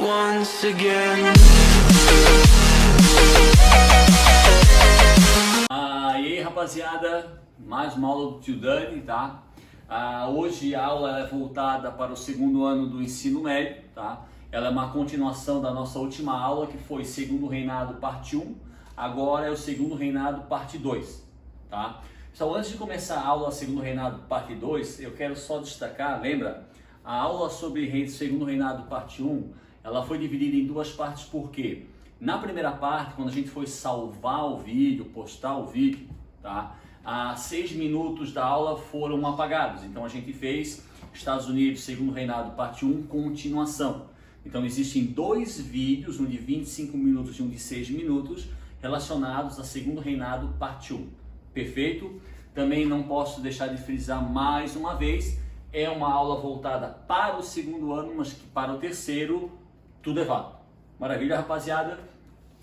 once again. E aí, rapaziada, mais uma aula do Tio Dani, tá? Hoje a aula é voltada para o segundo ano do ensino médio, tá? Ela é uma continuação da nossa última aula, que foi Segundo Reinado, parte 1. Agora é o Segundo Reinado, parte 2, tá? Então, antes de começar a aula Segundo Reinado, parte 2, eu quero só destacar, lembra? A aula sobre Segundo Reinado, parte 1, ela foi dividida em duas partes, porque na primeira parte, quando a gente foi salvar o vídeo, postar o vídeo, tá? 6 minutos da aula foram apagados. Então a gente fez Estados Unidos, Segundo Reinado, parte 1, continuação. Então existem dois vídeos, um de 25 minutos e um de 6 minutos, relacionados a Segundo Reinado, parte 1. Perfeito? Também não posso deixar de frisar mais uma vez, é uma aula voltada para o segundo ano, mas que para o terceiro, tudo é válido. Maravilha, rapaziada?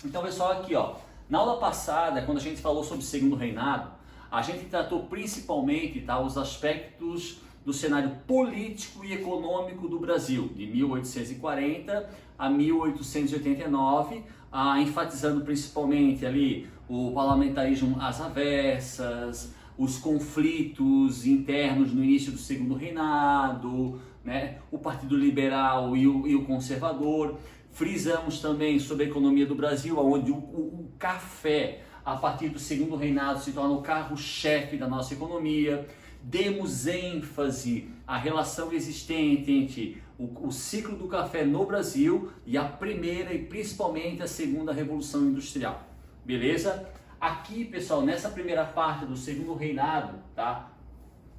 Então, pessoal, aqui, ó, na aula passada, quando a gente falou sobre Segundo Reinado, a gente tratou principalmente, tá, os aspectos do cenário político e econômico do Brasil, de 1840 a 1889, enfatizando principalmente ali o parlamentarismo às avessas, os conflitos internos no início do Segundo Reinado, né, o Partido Liberal e o Conservador. Frisamos também sobre a economia do Brasil, onde o café, a partir do Segundo Reinado, se torna o carro-chefe da nossa economia. Demos ênfase à relação existente entre o ciclo do café no Brasil e a primeira e principalmente a segunda Revolução Industrial. Beleza? Aqui, pessoal, nessa primeira parte do Segundo Reinado, tá?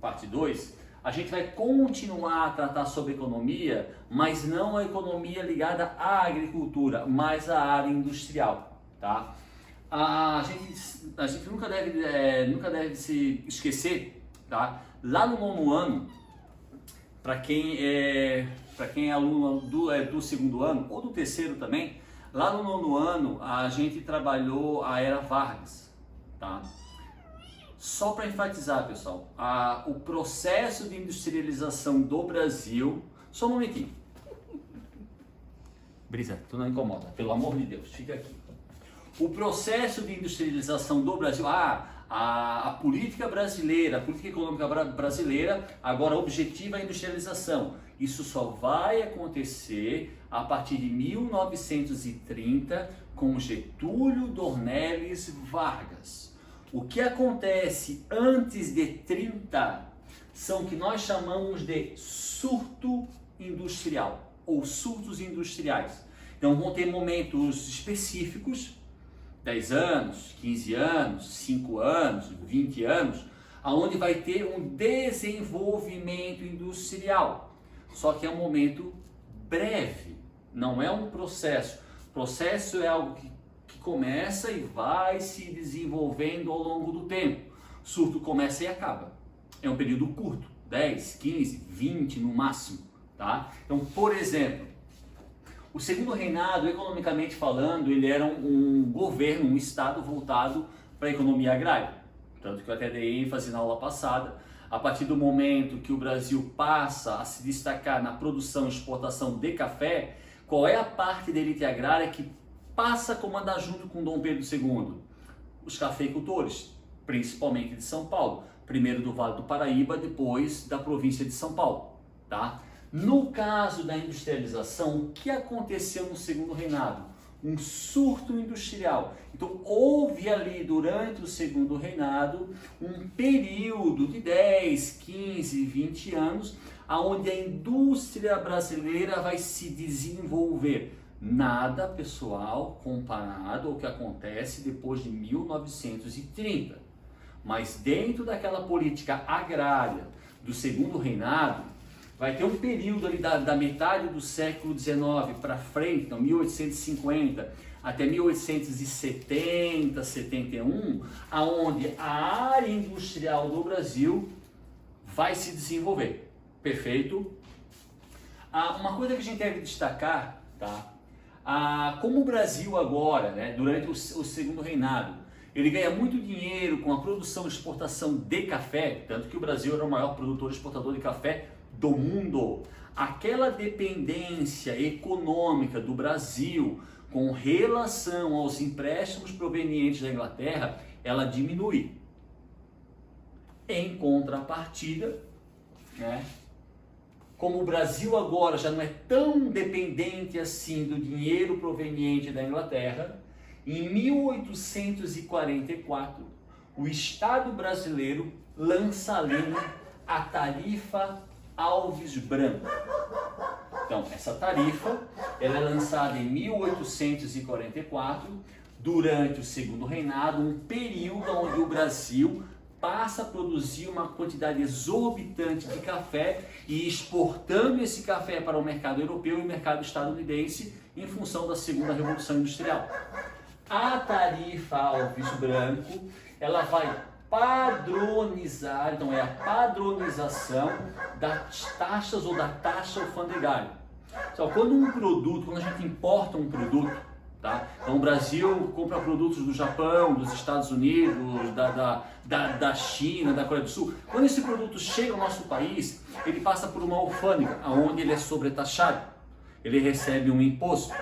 Parte 2, a gente vai continuar a tratar sobre economia, mas não a economia ligada à agricultura, mas à área industrial, tá? A gente nunca deve se esquecer, tá? Lá no nono ano, para quem é aluno do segundo ano ou do terceiro também, lá no nono ano a gente trabalhou a Era Vargas, tá? Só para enfatizar, pessoal, o processo de industrialização do Brasil... Só um momentinho. Brisa, tu não incomoda, pelo amor de Deus, fica aqui. O processo de industrialização do Brasil, a política brasileira, a política econômica brasileira, agora objetiva a industrialização. Isso só vai acontecer a partir de 1930 com Getúlio Dornelles Vargas. O que acontece antes de 30 são o que nós chamamos de surto industrial ou surtos industriais. Então vão ter momentos específicos, 10 anos, 15 anos, 5 anos, 20 anos, aonde vai ter um desenvolvimento industrial. Só que é um momento breve, não é um processo. Processo é algo que começa e vai se desenvolvendo ao longo do tempo. Surto começa e acaba. É um período curto, 10, 15, 20 no máximo, tá? Então, por exemplo, o Segundo Reinado, economicamente falando, ele era um governo, um estado voltado para a economia agrária. Tanto que eu até dei ênfase na aula passada. A partir do momento que o Brasil passa a se destacar na produção e exportação de café, qual é a parte da elite agrária que passa a comandar junto com Dom Pedro II? Os cafeicultores, principalmente de São Paulo. Primeiro do Vale do Paraíba, depois da província de São Paulo, tá? No caso da industrialização, o que aconteceu no Segundo Reinado? Um surto industrial. Então houve ali durante o Segundo Reinado um período de 10, 15, 20 anos onde a indústria brasileira vai se desenvolver. Nada, pessoal, comparado ao que acontece depois de 1930. Mas dentro daquela política agrária do Segundo Reinado, vai ter um período ali da metade do século XIX para frente, então 1850 até 1870, 71, aonde a área industrial do Brasil vai se desenvolver. Perfeito? Uma coisa que a gente deve destacar, tá? Como o Brasil agora, né, durante o Segundo Reinado, ele ganha muito dinheiro com a produção e exportação de café, tanto que o Brasil era o maior produtor e exportador de café do mundo. aquela dependência econômica do Brasil com relação aos empréstimos provenientes da Inglaterra, ela diminui. Em contrapartida, né, como o Brasil agora já não é tão dependente assim do dinheiro proveniente da Inglaterra, em 1844, o Estado brasileiro lança a lei a tarifa Alves Branco. Então, essa tarifa ela é lançada em 1844, durante o segundo reinado, um período onde o Brasil passa a produzir uma quantidade exorbitante de café e exportando esse café para o mercado europeu e o mercado estadunidense em função da segunda Revolução Industrial. A tarifa Alves Branco, ela vai padronizar, então é a padronização das taxas ou da taxa alfandegária. Então, quando a gente importa um produto, tá? Então o Brasil compra produtos do Japão, dos Estados Unidos, da China, da Coreia do Sul. Quando esse produto chega ao nosso país, ele passa por uma alfândega, onde ele é sobretaxado, ele recebe um imposto.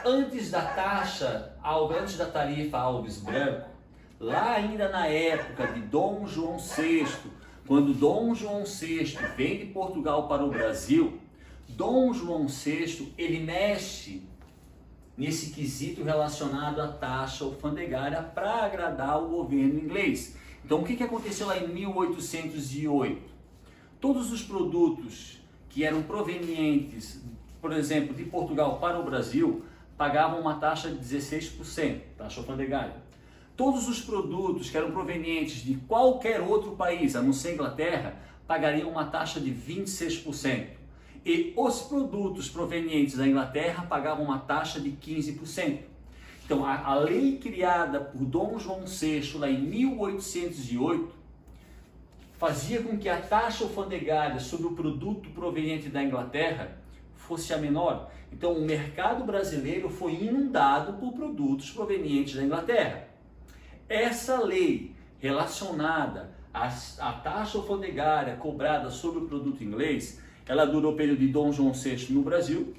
Antes da tarifa Alves Branco, lá ainda na época de Dom João VI, quando Dom João VI vem de Portugal para o Brasil, Dom João VI, ele mexe nesse quesito relacionado à taxa alfandegária para agradar o governo inglês. Então, o que aconteceu lá em 1808? Todos os produtos que eram provenientes, por exemplo, de Portugal para o Brasil, pagavam uma taxa de 16%, taxa alfandegária. Todos os produtos que eram provenientes de qualquer outro país, a não ser Inglaterra, pagariam uma taxa de 26%. E os produtos provenientes da Inglaterra pagavam uma taxa de 15%. Então, a lei criada por Dom João VI lá em 1808 fazia com que a taxa alfandegária sobre o produto proveniente da Inglaterra fosse a menor. Então, o mercado brasileiro foi inundado por produtos provenientes da Inglaterra. Essa lei relacionada à taxa alfandegária cobrada sobre o produto inglês, ela durou o período de Dom João VI no Brasil,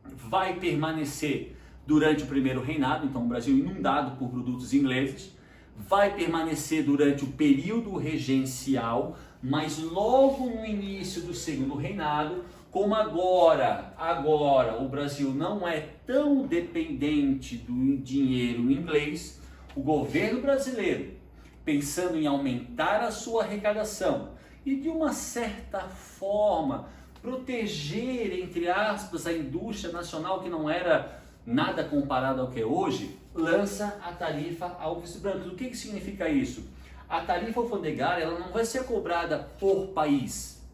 vai permanecer durante o primeiro reinado, então o Brasil inundado por produtos ingleses, vai permanecer durante o período regencial, mas logo no início do segundo reinado, como agora o Brasil não é tão dependente do dinheiro inglês, o governo brasileiro, pensando em aumentar a sua arrecadação e de uma certa forma proteger, entre aspas, a indústria nacional, que não era nada comparado ao que é hoje, lança a tarifa Alves Branco. O que significa isso? A tarifa alfandegária ela não vai ser cobrada por país,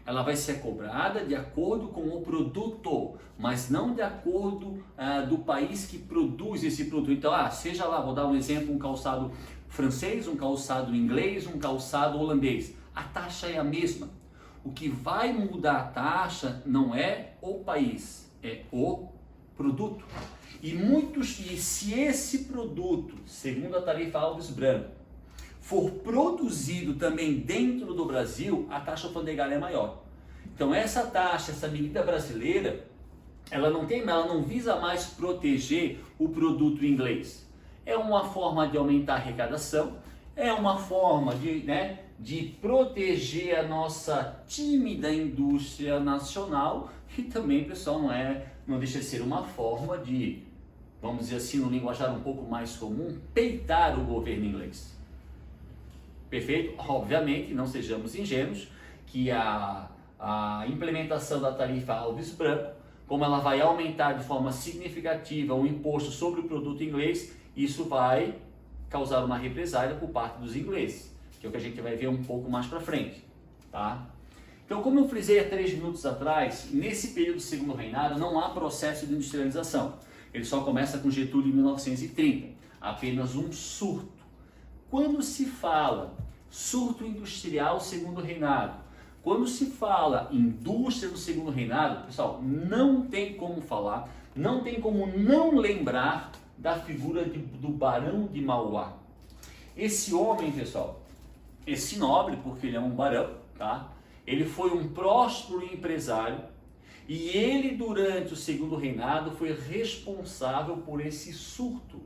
ela vai ser cobrada de acordo com o produto, mas não de acordo do país que produz esse produto. Então, seja lá, vou dar um exemplo, um calçado francês, um calçado inglês, um calçado holandês. A taxa é a mesma. O que vai mudar a taxa não é o país, é o produto. E se esse produto, segundo a tarifa Alves Branco, for produzido também dentro do Brasil, a taxa alfandegária é maior. Então essa taxa, essa medida brasileira, ela não visa mais proteger o produto inglês. É uma forma de aumentar a arrecadação, é uma forma de proteger a nossa tímida indústria nacional e também, pessoal, não deixa de ser uma forma de, vamos dizer assim, no linguajar um pouco mais comum, peitar o governo inglês. Perfeito? Obviamente, não sejamos ingênuos, que a implementação da tarifa Alves Branco, como ela vai aumentar de forma significativa o imposto sobre o produto inglês, isso vai causar uma represália por parte dos ingleses, que é o que a gente vai ver um pouco mais para frente, tá? Então, como eu frisei há 3 minutos atrás, nesse período do segundo reinado não há processo de industrialização. Ele só começa com Getúlio em 1930, apenas um surto. Quando se fala surto industrial segundo reinado, quando se fala indústria do segundo reinado, pessoal, não tem como falar, não tem como não lembrar da figura do Barão de Mauá. Esse homem, pessoal, esse nobre, porque ele é um barão, tá? Ele foi um próspero empresário e ele, durante o segundo reinado, foi responsável por esse surto.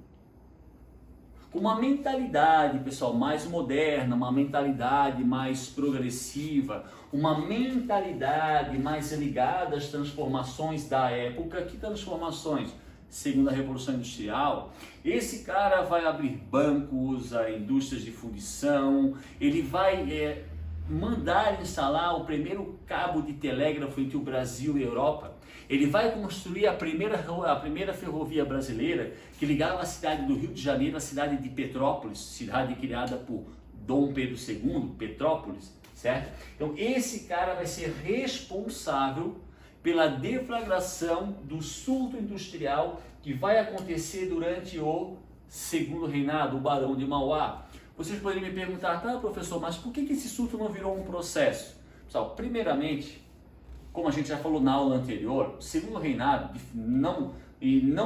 Com uma mentalidade, pessoal, mais moderna, uma mentalidade mais progressiva, uma mentalidade mais ligada às transformações da época. Que transformações? Segundo a Revolução Industrial, esse cara vai abrir bancos, indústrias de fundição, ele vai mandar instalar o primeiro cabo de telégrafo entre o Brasil e a Europa. Ele vai construir a primeira ferrovia brasileira que ligava a cidade do Rio de Janeiro à cidade de Petrópolis, cidade criada por Dom Pedro II, Petrópolis, certo? Então esse cara vai ser responsável pela deflagração do surto industrial que vai acontecer durante o segundo reinado, o Barão de Mauá. Vocês poderiam me perguntar, tá, professor, mas por que esse surto não virou um processo? Pessoal, primeiramente, como a gente já falou na aula anterior, o segundo reinado não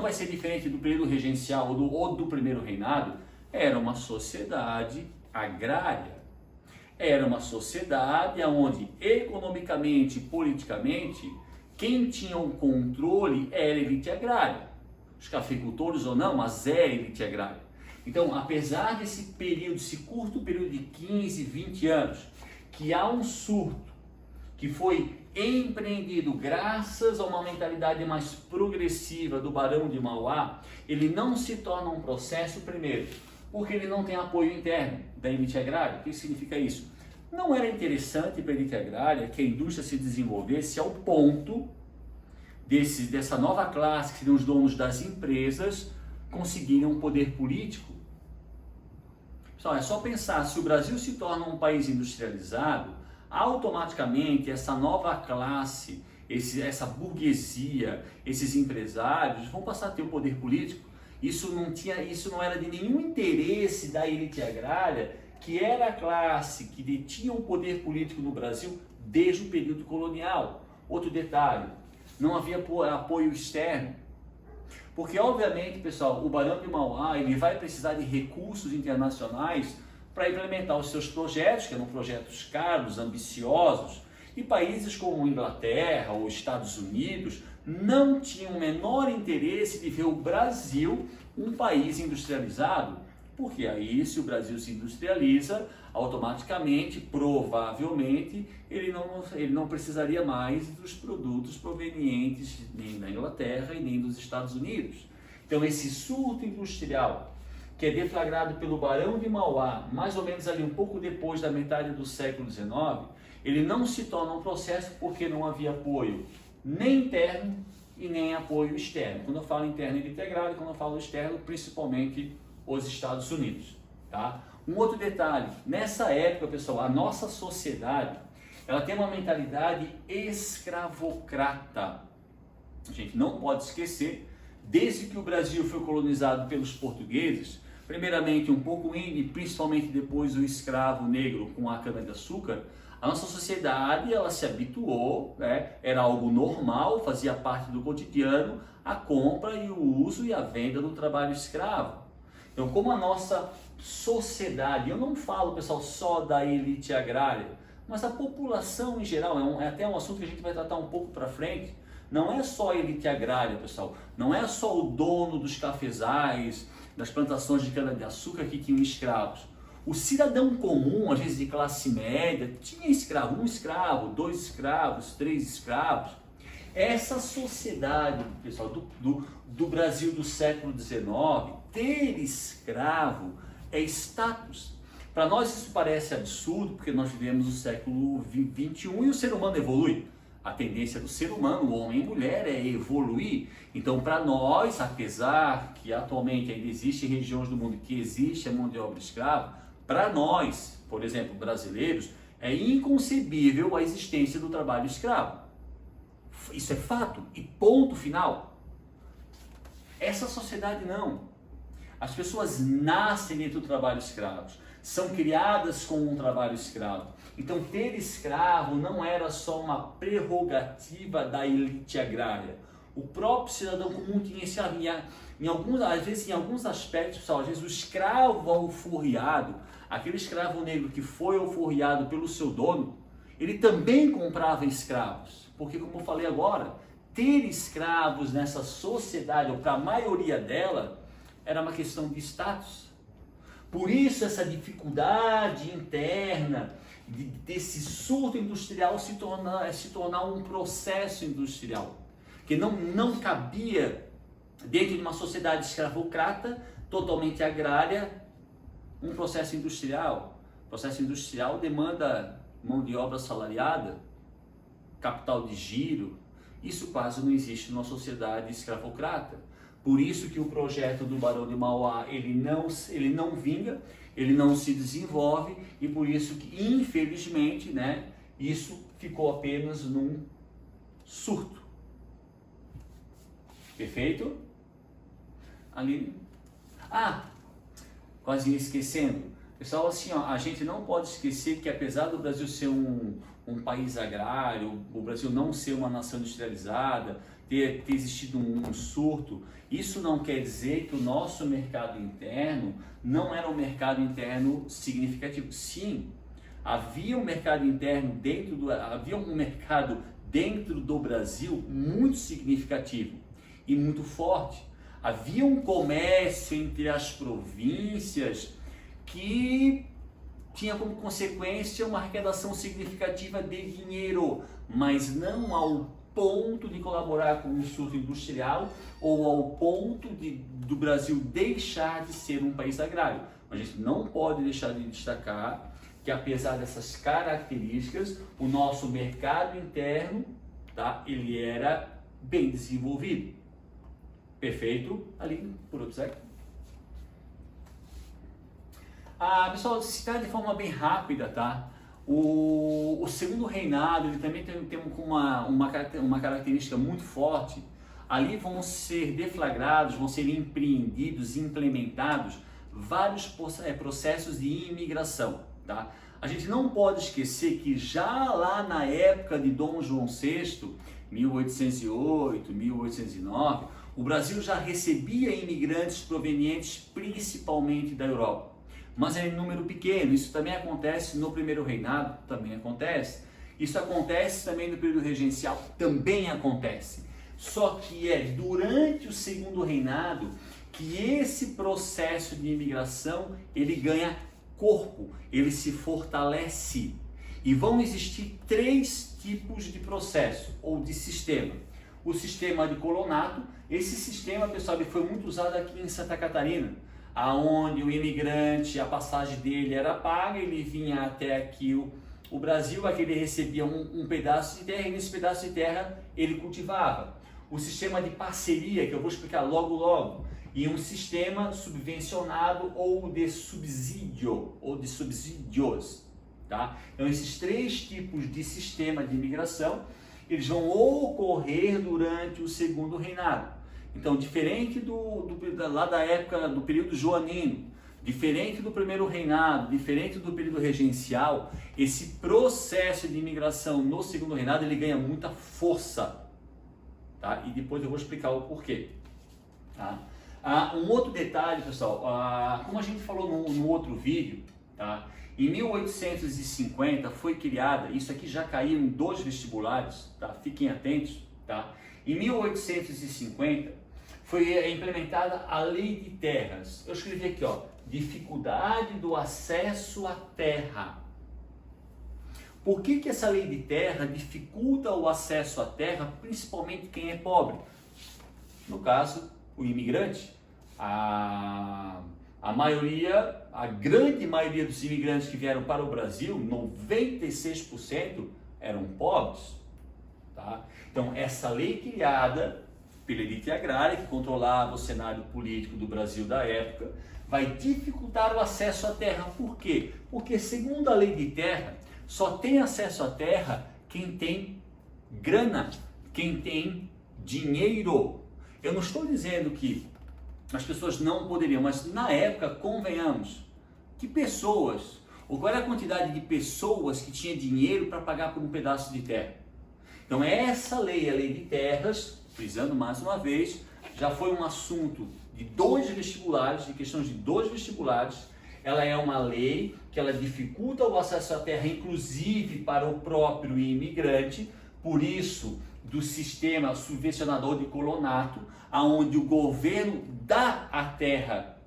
vai ser diferente do período regencial ou do primeiro reinado. Era uma sociedade agrária. Era uma sociedade onde, economicamente e politicamente, quem tinha o controle era a elite agrária. Os cafeicultores ou não, mas é a elite agrária. Então, apesar desse período, esse curto período de 15, 20 anos, que há um surto que foi empreendido graças a uma mentalidade mais progressiva do Barão de Mauá, ele não se torna um processo, primeiro, porque ele não tem apoio interno da elite agrária. O que significa isso? Não era interessante para a elite agrária que a indústria se desenvolvesse ao ponto dessa nova classe, que seriam os donos das empresas, conseguirem um poder político. Pessoal, é só pensar, se o Brasil se torna um país industrializado, automaticamente essa nova classe, essa burguesia, esses empresários vão passar a ter o poder político. Isso não era de nenhum interesse da elite agrária, que era a classe que detinha o poder político no Brasil desde o período colonial. Outro detalhe, não havia apoio externo. Porque, obviamente, pessoal, o Barão de Mauá ele vai precisar de recursos internacionais para implementar os seus projetos, que eram projetos caros, ambiciosos, e países como Inglaterra ou Estados Unidos não tinham o menor interesse de ver o Brasil um país industrializado, porque aí, se o Brasil se industrializa, automaticamente, provavelmente, ele não precisaria mais dos produtos provenientes nem da Inglaterra e nem dos Estados Unidos. Então, esse surto industrial, que é deflagrado pelo Barão de Mauá, mais ou menos ali um pouco depois da metade do século XIX, ele não se torna um processo porque não havia apoio nem interno e nem apoio externo. Quando eu falo interno e integrado, quando eu falo externo, principalmente os Estados Unidos. Tá? Um outro detalhe, nessa época, pessoal, a nossa sociedade, ela tem uma mentalidade escravocrata. A gente não pode esquecer, desde que o Brasil foi colonizado pelos portugueses, primeiramente um pouco índio e principalmente depois o escravo negro com a cana-de-açúcar, a nossa sociedade ela se habituou, né? Era algo normal, fazia parte do cotidiano, a compra e o uso e a venda do trabalho escravo. Então, como a nossa sociedade, eu não falo, pessoal, só da elite agrária, mas a população em geral, é até um assunto que a gente vai tratar um pouco para frente, não é só a elite agrária, pessoal, não é só o dono dos cafezais, das plantações de cana-de-açúcar que tinham escravos. O cidadão comum, às vezes de classe média, tinha escravo, um escravo, 2 escravos, 3 escravos. Essa sociedade, pessoal, do Brasil do século XIX, ter escravo é status. Para nós isso parece absurdo, porque nós vivemos o século XXI e o ser humano evolui. A tendência do ser humano, o homem e mulher, é evoluir. Então, para nós, apesar que atualmente ainda existem regiões do mundo que existe a mão de obra escrava, para nós, por exemplo, brasileiros, é inconcebível a existência do trabalho escravo. Isso é fato e ponto final. Essa sociedade não. As pessoas nascem dentro do trabalho escravo, são criadas com um trabalho escravo. Então, ter escravo não era só uma prerrogativa da elite agrária. O próprio cidadão comum tinha escravo. Às vezes, em alguns aspectos, pessoal, às vezes o escravo alforriado, aquele escravo negro que foi alforriado pelo seu dono, ele também comprava escravos, porque como eu falei agora, ter escravos nessa sociedade, ou para a maioria dela, era uma questão de status. Por isso essa dificuldade interna desse surto industrial se tornar um processo industrial, que não cabia dentro de uma sociedade escravocrata, totalmente agrária, um processo industrial. O processo industrial demanda mão de obra assalariada, capital de giro. Isso quase não existe numa sociedade escravocrata. Por isso que o projeto do Barão de Mauá, ele não vinga, ele não se desenvolve, e por isso que, infelizmente, né, isso ficou apenas num surto. Perfeito? Ali. Quase esquecendo. Pessoal, assim, ó, a gente não pode esquecer que apesar do Brasil ser um país agrário, o Brasil não ser uma nação industrializada, ter existido um surto, isso não quer dizer que o nosso mercado interno não era um mercado interno significativo. Sim, havia um mercado interno havia um mercado dentro do Brasil muito significativo e muito forte. Havia um comércio entre as províncias que tinha como consequência uma arrecadação significativa de dinheiro, mas não ao ponto de colaborar com o surto industrial ou ao ponto do Brasil deixar de ser um país agrário. A gente não pode deixar de destacar que apesar dessas características, o nosso mercado interno, tá, ele era bem desenvolvido. Perfeito? Ali, por outro lado. Pessoal, citar de forma bem rápida, tá? O segundo reinado, ele também tem uma característica muito forte. Ali vão ser deflagrados, vão ser empreendidos, implementados vários processos de imigração, tá? A gente não pode esquecer que já lá na época de Dom João VI, 1808, 1809, o Brasil já recebia imigrantes provenientes principalmente da Europa. Mas é em número pequeno. Isso também acontece no primeiro reinado, também acontece. Isso acontece também no período regencial, também acontece. Só que é durante o segundo reinado que esse processo de imigração ele ganha corpo, ele se fortalece. E vão existir 3 tipos de processo ou de sistema. O sistema de colonato, esse sistema, pessoal, ele foi muito usado aqui em Santa Catarina, aonde o imigrante, a passagem dele era paga, ele vinha até aqui o Brasil, aqui ele recebia um pedaço de terra e nesse pedaço de terra ele cultivava. O sistema de parceria, que eu vou explicar logo, e um sistema subvencionado ou de subsídio, ou de subsídios, tá? Então esses 3 tipos de sistema de imigração, eles vão ocorrer durante o segundo reinado. Então, diferente lá da época do período joanino, diferente do primeiro reinado, diferente do período regencial, esse processo de imigração no segundo reinado ele ganha muita força, tá? E depois eu vou explicar o porquê, tá? Um outro detalhe, pessoal, como a gente falou no outro vídeo, tá? Em 1850 foi criada, isso aqui já caiu em 2 vestibulares, tá? Fiquem atentos, tá? Em 1850 foi implementada a Lei de Terras. Eu escrevi aqui, ó, dificuldade do acesso à terra. Por que essa Lei de Terra dificulta o acesso à terra, principalmente quem é pobre? No caso, o imigrante. A grande maioria dos imigrantes que vieram para o Brasil, 96% eram pobres, tá? Então, essa lei criada pela elite agrária, que controlava o cenário político do Brasil da época, vai dificultar o acesso à terra. Por quê? Porque, segundo a lei de terra, só tem acesso à terra quem tem grana, quem tem dinheiro. Eu não estou dizendo que as pessoas não poderiam, mas na época, convenhamos, que pessoas, ou qual era a quantidade de pessoas que tinha dinheiro para pagar por um pedaço de terra? Então essa lei, a Lei de Terras, frisando mais uma vez, já foi um assunto de 2 vestibulares, de questões de 2 vestibulares. ela é uma lei que ela dificulta o acesso à terra, inclusive para o próprio imigrante, por isso do sistema subvencionador de colonato, aonde o governo dá a terra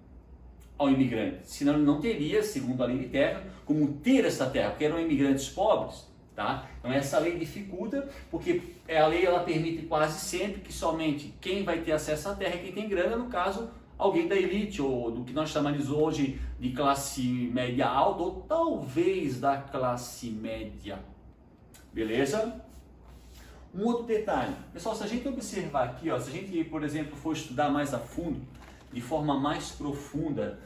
ao imigrante, senão ele não teria, segundo a lei de terra, como ter essa terra, porque eram imigrantes pobres, tá? Então essa lei dificulta, porque a lei ela permite quase sempre que somente quem vai ter acesso à terra é quem tem grana, no caso, alguém da elite, ou do que nós chamamos hoje de classe média alta, ou talvez da classe média, beleza? Um outro detalhe, pessoal, se a gente observar aqui, ó, se a gente, por exemplo, for estudar mais a fundo, de forma mais profunda,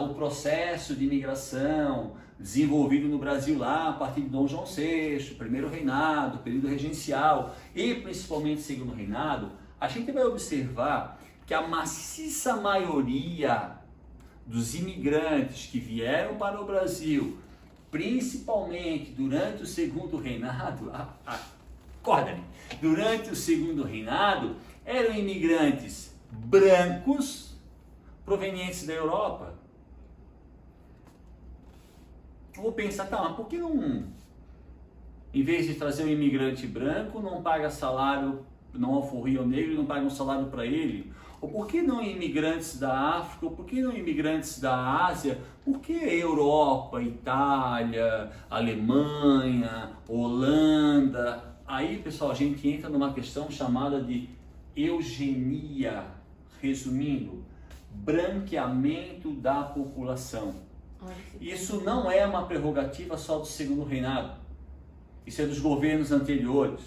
o processo de imigração desenvolvido no Brasil lá a partir de Dom João VI, primeiro reinado, período regencial e principalmente segundo reinado, a gente vai observar que a maciça maioria dos imigrantes que vieram para o Brasil, principalmente durante o segundo reinado, acorda-me, durante o segundo reinado, eram imigrantes brancos provenientes da Europa. Eu vou pensar, tá, mas por que não, em vez de trazer um imigrante branco, não paga salário, não alforria o negro e não paga um salário para ele? Ou por que não imigrantes da África? Ou por que não imigrantes da Ásia? Por que Europa, Itália, Alemanha, Holanda? Aí, pessoal, a gente entra numa questão chamada de eugenia, resumindo, branqueamento da população. Isso não é uma prerrogativa só do segundo reinado, isso é dos governos anteriores.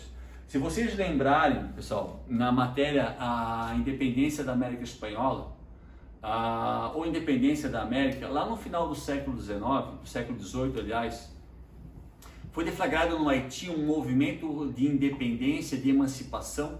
Se vocês lembrarem, pessoal, na matéria a independência da América Espanhola, ou independência da América, lá no final do século XIX, do século XVIII, aliás, foi deflagrado no Haiti um movimento de independência, de emancipação,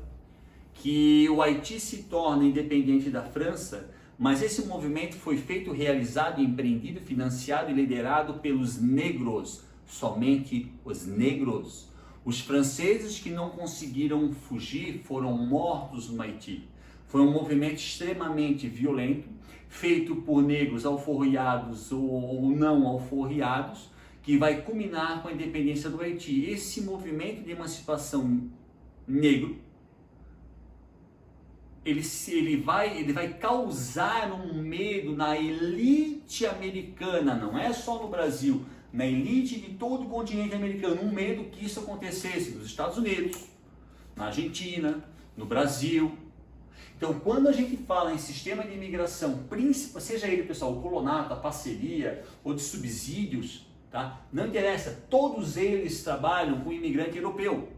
que o Haiti se torna independente da França, mas esse movimento foi feito, realizado, empreendido, financiado e liderado pelos negros, somente os negros. Os franceses que não conseguiram fugir foram mortos no Haiti. Foi um movimento extremamente violento, feito por negros alforriados ou não alforriados, que vai culminar com a independência do Haiti. Esse movimento de emancipação negro, ele vai causar um medo na elite americana, não é só no Brasil, na elite de todo o continente americano, um medo que isso acontecesse nos Estados Unidos, na Argentina, no Brasil. Então, quando a gente fala em sistema de imigração, seja ele, pessoal, o colonato, a parceria ou de subsídios, tá? Não interessa, todos eles trabalham com imigrante europeu.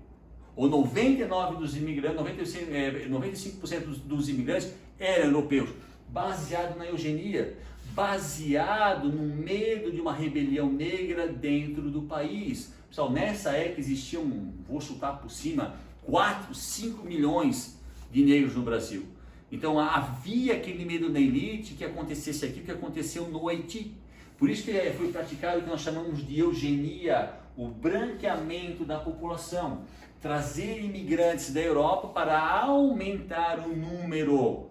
Ou 99% dos imigrantes, 95% dos imigrantes eram europeus, baseado na eugenia, baseado no medo de uma rebelião negra dentro do país. Pessoal, nessa época existiam, vou chutar por cima, 4, 5 milhões de negros no Brasil. Então havia aquele medo na elite que acontecesse aqui, que aconteceu no Haiti. Por isso que foi praticado o que nós chamamos de eugenia, o branqueamento da população. Trazer imigrantes da Europa para aumentar o número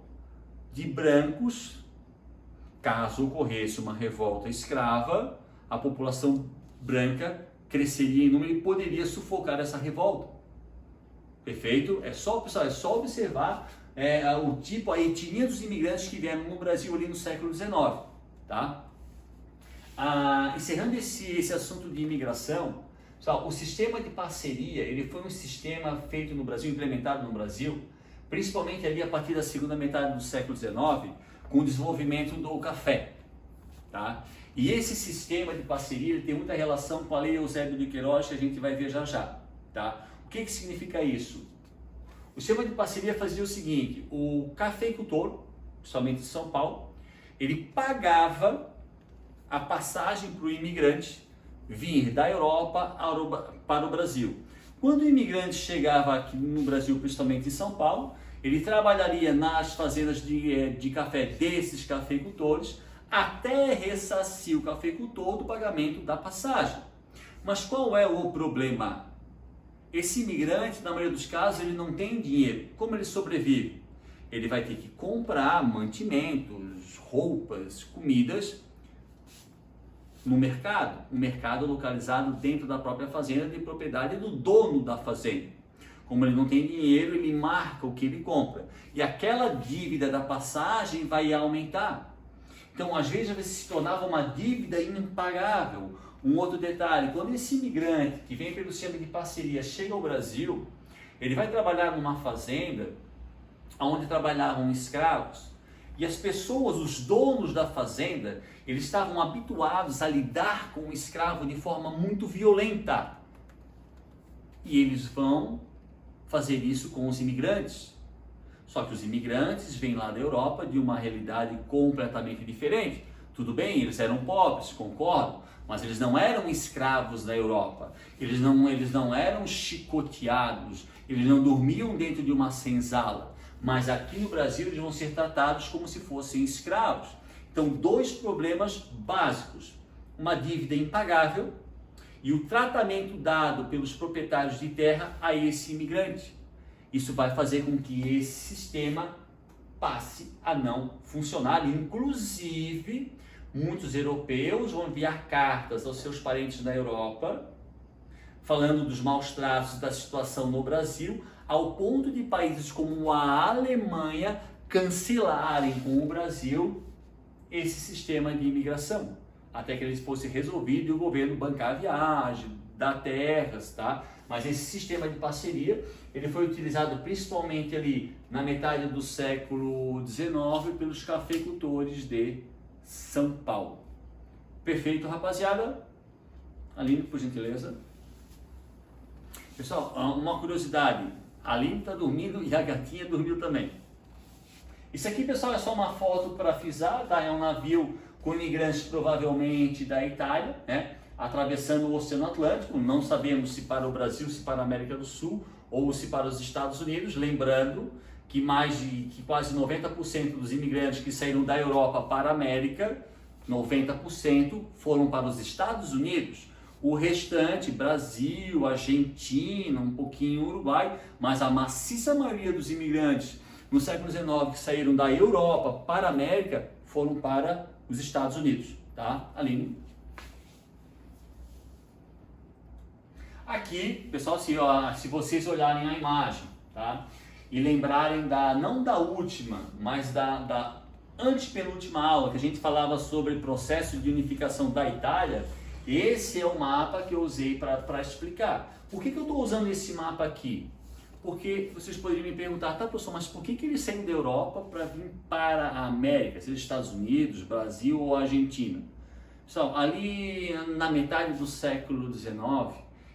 de brancos, caso ocorresse uma revolta escrava, a população branca cresceria em número e poderia sufocar essa revolta. Perfeito? Pessoal, é só observar o tipo, a etnia dos imigrantes que vieram no Brasil ali no século XIX, tá? Encerrando esse assunto de imigração, pessoal, o sistema de parceria, ele foi um sistema feito no Brasil, implementado no Brasil, principalmente ali a partir da segunda metade do século XIX, com o desenvolvimento do café, tá? E esse sistema de parceria ele tem muita relação com a Lei Eusébio de Queiroz, que a gente vai ver já já, tá? O que significa isso? O sistema de parceria fazia o seguinte: o cafeicultor, principalmente de São Paulo, ele pagava a passagem para o imigrante vir da Europa para o Brasil. Quando o imigrante chegava aqui no Brasil, principalmente em São Paulo, ele trabalharia nas fazendas de café desses cafeicultores até ressarcir o cafeicultor do pagamento da passagem. Mas qual é o problema? Esse imigrante, na maioria dos casos, ele não tem dinheiro. Como ele sobrevive? Ele vai ter que comprar mantimentos, roupas, comidas no mercado, um mercado localizado dentro da própria fazenda de propriedade do dono da fazenda. Como ele não tem dinheiro, ele marca o que ele compra. E aquela dívida da passagem vai aumentar. Então, às vezes, se tornava uma dívida impagável. Um outro detalhe, quando esse imigrante que vem pelo sistema de parceria chega ao Brasil, ele vai trabalhar numa fazenda onde trabalhavam escravos. E as pessoas, os donos da fazenda, eles estavam habituados a lidar com o escravo de forma muito violenta. E eles vão fazer isso com os imigrantes. Só que os imigrantes vêm lá da Europa de uma realidade completamente diferente. Tudo bem, eles eram pobres, concordo, mas eles não eram escravos da Europa. Eles não eram chicoteados, eles não dormiam dentro de uma senzala. Mas aqui no Brasil eles vão ser tratados como se fossem escravos. Então, dois problemas básicos: uma dívida impagável e o tratamento dado pelos proprietários de terra a esse imigrante. Isso vai fazer com que esse sistema passe a não funcionar. Inclusive, muitos europeus vão enviar cartas aos seus parentes na Europa, falando dos maus tratos da situação no Brasil, ao ponto de países como a Alemanha cancelarem com o Brasil esse sistema de imigração, até que ele fosse resolvido e o governo bancar a viagem, dar terras, tá? Mas esse sistema de parceria, ele foi utilizado principalmente ali na metade do século XIX pelos cafeicultores de São Paulo. Perfeito, rapaziada? Aline, por gentileza. Pessoal, uma curiosidade. A Aline está dormindo e a gatinha dormiu também. Isso aqui, pessoal, é só uma foto para frisar, tá? É um navio com imigrantes provavelmente da Itália, né? Atravessando o Oceano Atlântico. Não sabemos se para o Brasil, se para a América do Sul ou se para os Estados Unidos. Lembrando que quase 90% dos imigrantes que saíram da Europa para a América, 90% foram para os Estados Unidos. O restante, Brasil, Argentina, um pouquinho Uruguai, mas a maciça maioria dos imigrantes no século XIX que saíram da Europa para a América foram para os Estados Unidos, tá? Aline. Aqui, pessoal, se vocês olharem a imagem, tá? E lembrarem não da última, mas da antepenúltima aula, que a gente falava sobre o processo de unificação da Itália, esse é o mapa que eu usei para explicar. Por que eu estou usando esse mapa aqui? Porque vocês poderiam me perguntar, tá, professor, mas por que eles saíram da Europa para vir para a América, seja Estados Unidos, Brasil ou Argentina? Pessoal, ali na metade do século XIX,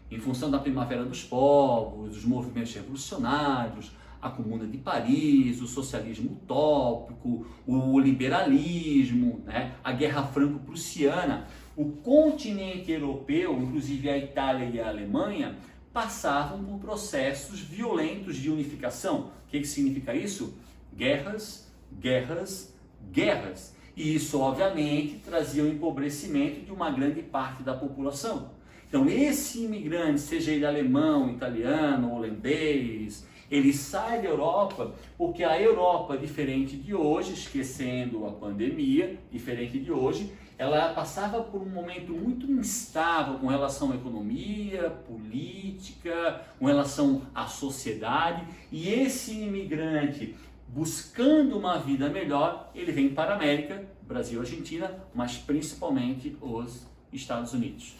em função da Primavera dos Povos, dos movimentos revolucionários, a Comuna de Paris, o socialismo utópico, o liberalismo, né, a Guerra Franco-Prussiana, o continente europeu, inclusive a Itália e a Alemanha, passavam por processos violentos de unificação. O que significa isso? Guerras, guerras, guerras. E isso, obviamente, trazia o empobrecimento de uma grande parte da população. Então, esse imigrante, seja ele alemão, italiano, holandês, ele sai da Europa porque a Europa, diferente de hoje, esquecendo a pandemia, diferente de hoje, ela passava por um momento muito instável com relação à economia, política, com relação à sociedade, e esse imigrante, buscando uma vida melhor, ele vem para a América, Brasil, Argentina, mas principalmente os Estados Unidos.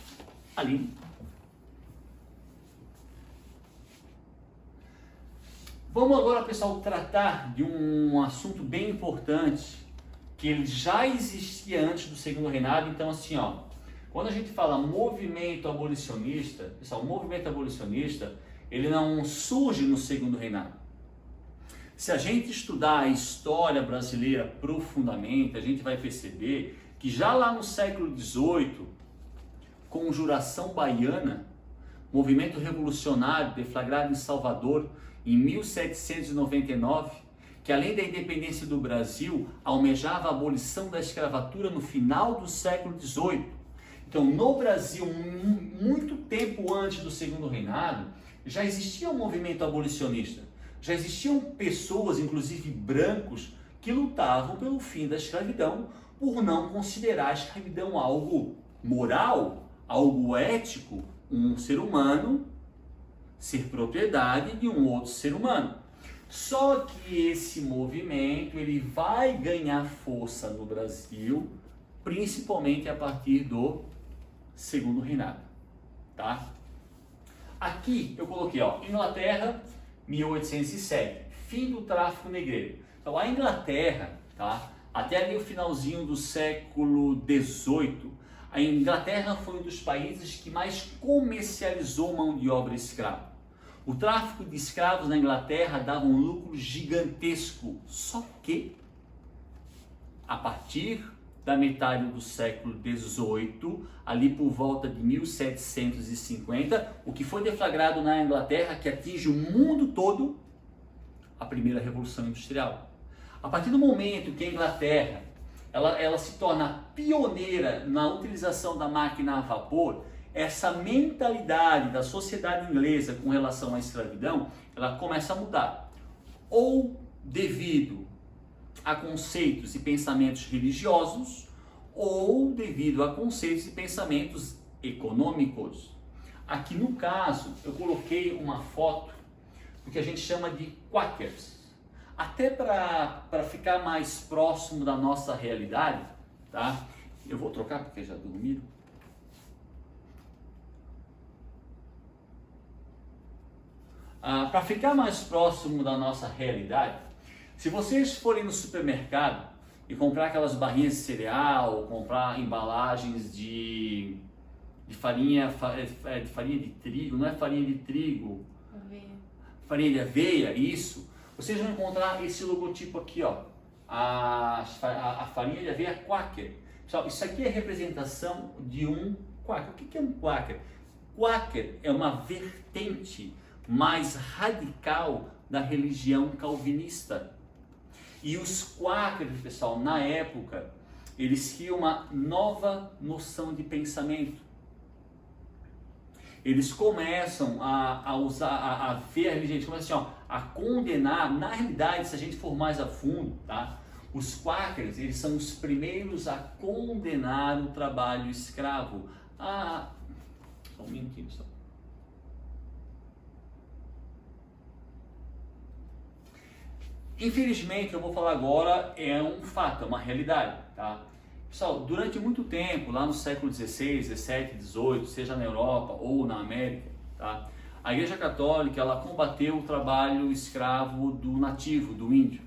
Aline. Vamos agora, pessoal, tratar de um assunto bem importante que ele já existia antes do Segundo Reinado. Então, assim, ó, quando a gente fala movimento abolicionista, pessoal, o movimento abolicionista, ele não surge no Segundo Reinado. Se a gente estudar a história brasileira profundamente, a gente vai perceber que já lá no século XVIII, Conjuração Baiana, movimento revolucionário deflagrado em Salvador em 1799, que além da independência do Brasil, almejava a abolição da escravatura no final do século XVIII. Então, no Brasil, muito tempo antes do Segundo Reinado, já existia um movimento abolicionista. Já existiam pessoas, inclusive brancos, que lutavam pelo fim da escravidão, por não considerar a escravidão algo moral, algo ético, um ser humano ser propriedade de um outro ser humano. Só que esse movimento ele vai ganhar força no Brasil, principalmente a partir do Segundo Reinado, tá? Aqui eu coloquei, ó, Inglaterra, 1807, fim do tráfico negreiro. Então a Inglaterra, tá? Até ali o finalzinho do século XVIII, a Inglaterra foi um dos países que mais comercializou mão de obra escrava. O tráfico de escravos na Inglaterra dava um lucro gigantesco, só que a partir da metade do século XVIII, ali por volta de 1750, o que foi deflagrado na Inglaterra, que atinge o mundo todo, a primeira Revolução Industrial. A partir do momento que a Inglaterra ela se torna pioneira na utilização da máquina a vapor, essa mentalidade da sociedade inglesa com relação à escravidão, ela começa a mudar. Ou devido a conceitos e pensamentos religiosos, ou devido a conceitos e pensamentos econômicos. Aqui no caso, eu coloquei uma foto do que a gente chama de Quakers. Até para ficar mais próximo da nossa realidade, tá? Eu vou trocar porque já dormiram. Para ficar mais próximo da nossa realidade, se vocês forem no supermercado e comprar aquelas barrinhas de cereal, comprar embalagens de farinha, de farinha de trigo, não é farinha de trigo, aveia. Farinha de aveia, isso, vocês vão encontrar esse logotipo aqui, ó, a farinha de aveia Quaker. Pessoal, isso aqui é representação de um Quaker. O que é um Quaker? Quaker é uma vertente mais radical da religião calvinista. E os Quakers, pessoal, na época, eles tinham uma nova noção de pensamento. Eles começam a usar, a ver a religião, começam assim, ó, a condenar. Na realidade, se a gente for mais a fundo, tá? Os Quakers, eles são os primeiros a condenar o trabalho escravo. Só um minutinho, só. Infelizmente, eu vou falar agora, é um fato, é uma realidade, tá? Pessoal, durante muito tempo, lá no século XVI, XVII, XVIII, seja na Europa ou na América, tá? A Igreja Católica, ela combateu o trabalho escravo do nativo, do índio,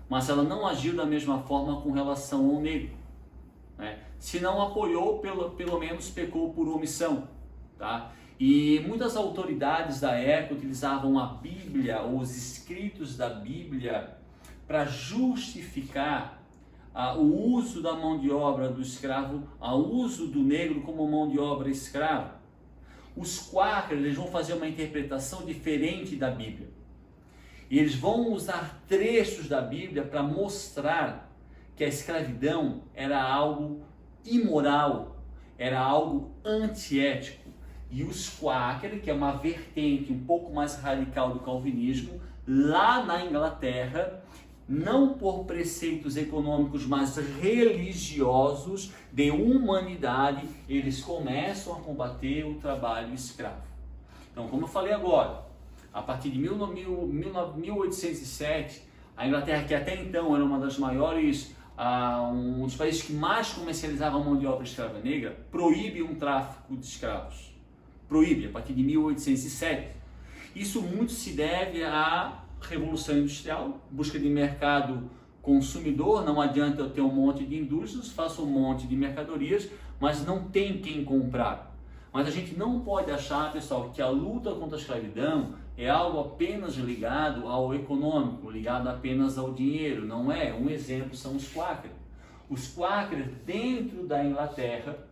mas ela não agiu da mesma forma com relação ao negro, né? Se não apoiou, pelo menos pecou por omissão, tá? E muitas autoridades da época utilizavam a Bíblia ou os escritos da Bíblia para justificar o uso da mão de obra do escravo, o uso do negro como mão de obra escrava. Os Quakers, eles vão fazer uma interpretação diferente da Bíblia. E eles vão usar trechos da Bíblia para mostrar que a escravidão era algo imoral, era algo antiético. E os Quakers, que é uma vertente um pouco mais radical do calvinismo, lá na Inglaterra, não por preceitos econômicos, mas religiosos, de humanidade, eles começam a combater o trabalho escravo. Então, como eu falei agora, a partir de 1807, a Inglaterra, que até então era uma das maiores, um dos países que mais comercializava a mão de obra escrava negra, proíbe um tráfico de escravos. Proíbe, a partir de 1807. Isso muito se deve à Revolução Industrial, busca de mercado consumidor. Não adianta eu ter um monte de indústrias, faço um monte de mercadorias, mas não tem quem comprar. Mas a gente não pode achar, pessoal, que a luta contra a escravidão é algo apenas ligado ao econômico, ligado apenas ao dinheiro. Não é. Um exemplo são os Quakers. Os Quakers, dentro da Inglaterra,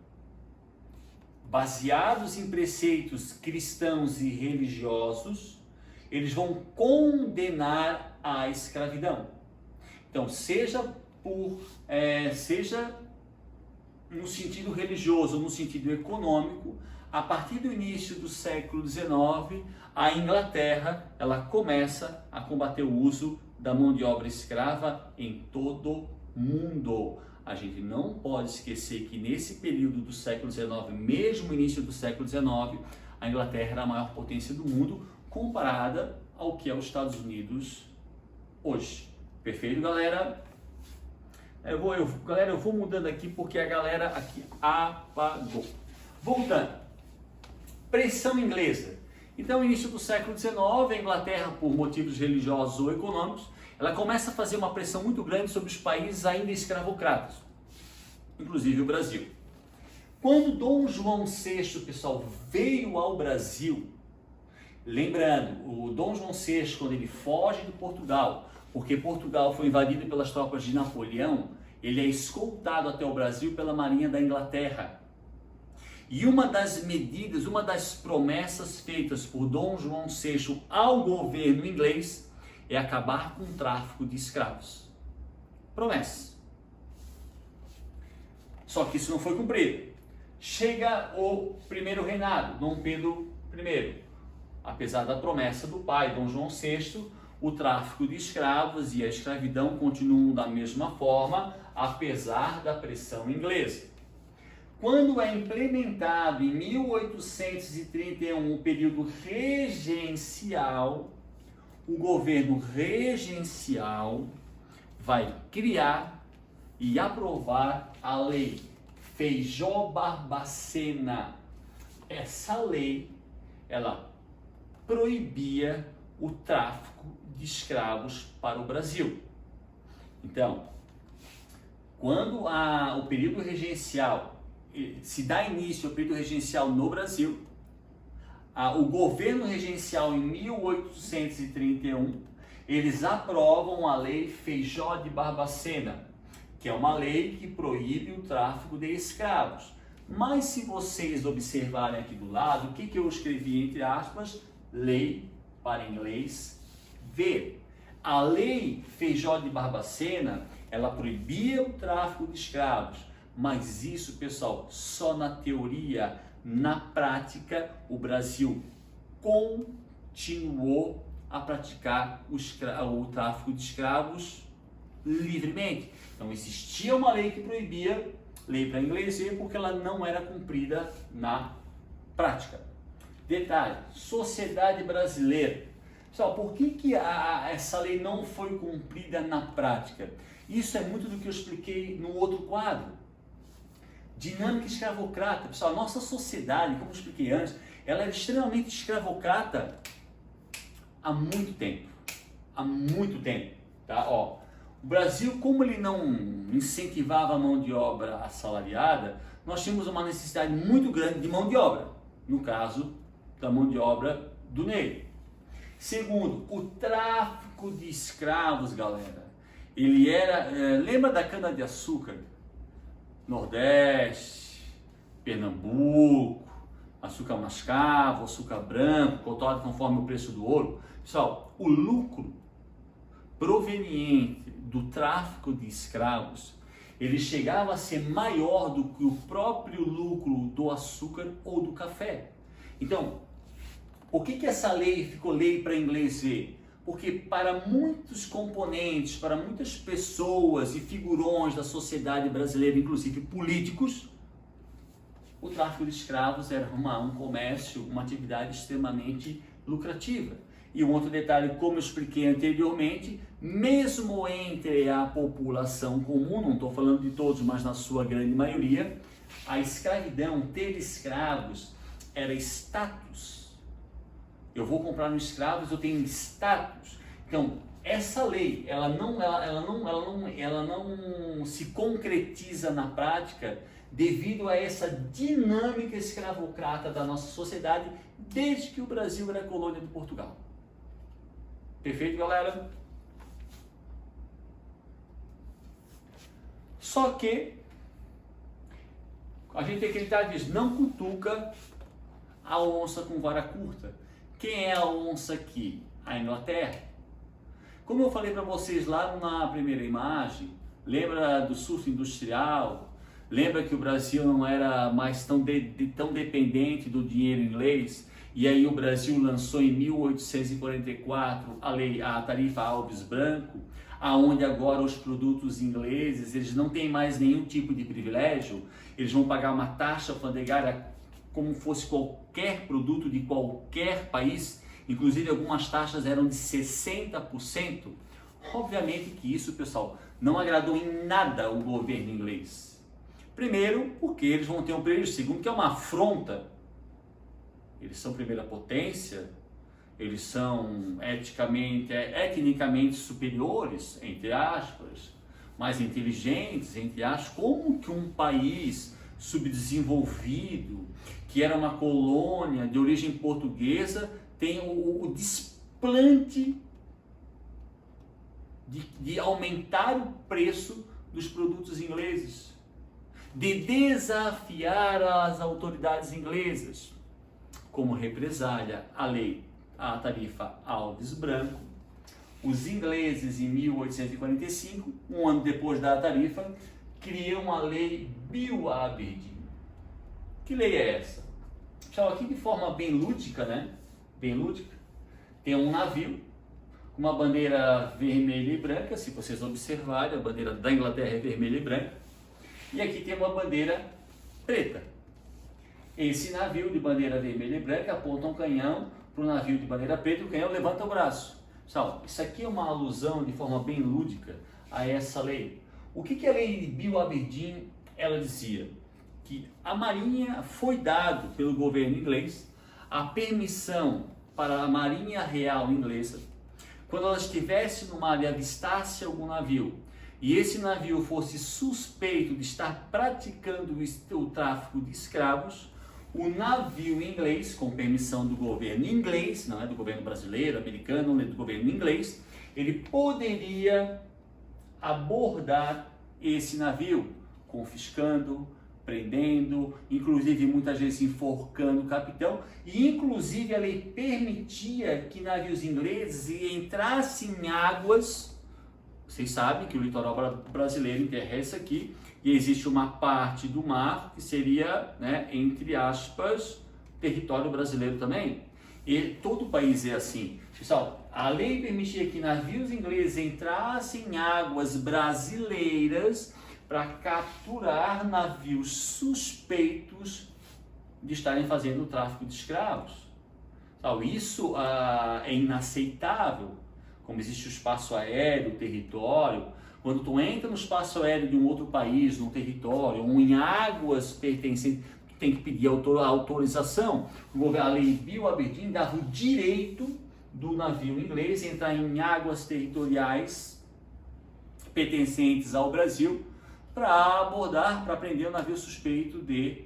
baseados em preceitos cristãos e religiosos, eles vão condenar a escravidão. Então, seja no sentido religioso ou no sentido econômico, a partir do início do século XIX, a Inglaterra ela começa a combater o uso da mão de obra escrava em todo o mundo. a gente não pode esquecer que nesse período do século XIX, mesmo início do século XIX, a Inglaterra era a maior potência do mundo comparada ao que é os Estados Unidos hoje. Perfeito, galera? Galera, eu vou mudando aqui porque a galera aqui apagou. Voltando. Pressão inglesa. Então, no início do século XIX, a Inglaterra, por motivos religiosos ou econômicos, ela começa a fazer uma pressão muito grande sobre os países ainda escravocratas, inclusive o Brasil. Quando Dom João VI, pessoal, veio ao Brasil, lembrando, o Dom João VI, quando ele foge de Portugal, porque Portugal foi invadido pelas tropas de Napoleão, ele é escoltado até o Brasil pela Marinha da Inglaterra. E uma das medidas, uma das promessas feitas por Dom João VI ao governo inglês é acabar com o tráfico de escravos. Promessa. Só que isso não foi cumprido. Chega o primeiro reinado, Dom Pedro I. Apesar da promessa do pai, Dom João VI, o tráfico de escravos e a escravidão continuam da mesma forma, apesar da pressão inglesa. Quando é implementado em 1831 o período regencial, o governo regencial vai criar e aprovar a lei Feijó Barbacena. Essa lei, ela proibia o tráfico de escravos para o Brasil. Então, quando o período regencial se dá início ao período regencial no Brasil, o governo regencial em 1831, eles aprovam a lei Feijó de Barbacena, que é uma lei que proíbe o tráfico de escravos. Mas se vocês observarem aqui do lado, o que eu escrevi entre aspas? Lei, para inglês, ver. A lei Feijó de Barbacena, ela proibia o tráfico de escravos, mas isso, pessoal, só na teoria. Na prática, o Brasil continuou a praticar o tráfico de escravos livremente. Então existia uma lei que proibia, lei para inglês ver, porque ela não era cumprida na prática. Detalhe, sociedade brasileira. Pessoal, por que essa lei não foi cumprida na prática? Isso é muito do que eu expliquei no outro quadro. Dinâmica escravocrata. Pessoal, a nossa sociedade, como eu expliquei antes, ela é extremamente escravocrata há muito tempo. Há muito tempo. Tá? Ó, o Brasil, como ele não incentivava a mão de obra assalariada, nós tínhamos uma necessidade muito grande de mão de obra. No caso, da mão de obra do negro. Segundo, o tráfico de escravos, galera. Ele era... lembra da cana-de-açúcar? Nordeste, Pernambuco, açúcar mascavo, açúcar branco, cotado conforme o preço do ouro. Pessoal, o lucro proveniente do tráfico de escravos, ele chegava a ser maior do que o próprio lucro do açúcar ou do café. Então, por que essa lei ficou lei para inglês ver? Porque para muitos componentes, para muitas pessoas e figurões da sociedade brasileira, inclusive políticos, o tráfico de escravos era um comércio, uma atividade extremamente lucrativa. E um outro detalhe, como eu expliquei anteriormente, mesmo entre a população comum, não estou falando de todos, mas na sua grande maioria, a escravidão, ter escravos, era status. Eu vou comprar nos escravos, eu tenho status. Então, essa lei, ela não se concretiza na prática devido a essa dinâmica escravocrata da nossa sociedade desde que o Brasil era colônia de Portugal. Perfeito, galera? Só que a gente tem que acreditar disso, não cutuca a onça com vara curta. Quem é a onça aqui? A Inglaterra. Como eu falei para vocês lá na primeira imagem, lembra do surto industrial? Lembra que o Brasil não era mais tão dependente do dinheiro inglês? E aí o Brasil lançou em 1844 a tarifa Alves Branco. aonde agora os produtos ingleses eles não têm mais nenhum tipo de privilégio, eles vão pagar uma taxa alfandegária como fosse qualquer produto de qualquer país, inclusive algumas taxas eram de 60%. Obviamente que isso, pessoal, não agradou em nada o governo inglês. Primeiro, porque eles vão ter um prejuízo. Segundo, que é uma afronta. Eles são primeira potência, eles são etnicamente superiores, entre aspas, mais inteligentes, entre aspas. Como que um país subdesenvolvido, que era uma colônia de origem portuguesa, tem o desplante de aumentar o preço dos produtos ingleses, de desafiar as autoridades inglesas, como represália a tarifa Alves Branco. Os ingleses, em 1845, um ano depois da tarifa, criam a lei Bill Aberdeen. Que lei é essa? Pessoal, aqui de forma bem lúdica, né? Bem lúdica, tem um navio com uma bandeira vermelha e branca. Se vocês observarem, a bandeira da Inglaterra é vermelha e branca, e aqui tem uma bandeira preta. Esse navio de bandeira vermelha e branca aponta um canhão para o navio de bandeira preta e o canhão levanta o braço. Pessoal, isso aqui é uma alusão de forma bem lúdica a essa lei. O que a lei de Bill Aberdeen ela dizia? Que a Marinha foi dado pelo governo inglês a permissão para a Marinha Real inglesa, quando ela estivesse no mar e avistasse algum navio, e esse navio fosse suspeito de estar praticando o tráfico de escravos, o navio inglês, com permissão do governo inglês, não é do governo brasileiro, americano, nem do governo inglês, ele poderia abordar esse navio, confiscando, prendendo, inclusive muitas vezes enforcando o capitão, e inclusive a lei permitia que navios ingleses entrassem em águas. Vocês sabem que o litoral brasileiro terrestre aqui, e existe uma parte do mar que seria, né, entre aspas, território brasileiro também. E todo o país é assim. Pessoal, a lei permitia que navios ingleses entrassem em águas brasileiras para capturar navios suspeitos de estarem fazendo o tráfico de escravos. Então, isso é inaceitável. Como existe o espaço aéreo, o território, quando tu entra no espaço aéreo de um outro país, num território, ou em águas pertencentes, tu tem que pedir a autorização. A lei Bill Aberdeen dava o direito do navio inglês entrar em águas territoriais pertencentes ao Brasil para abordar, para prender o navio suspeito de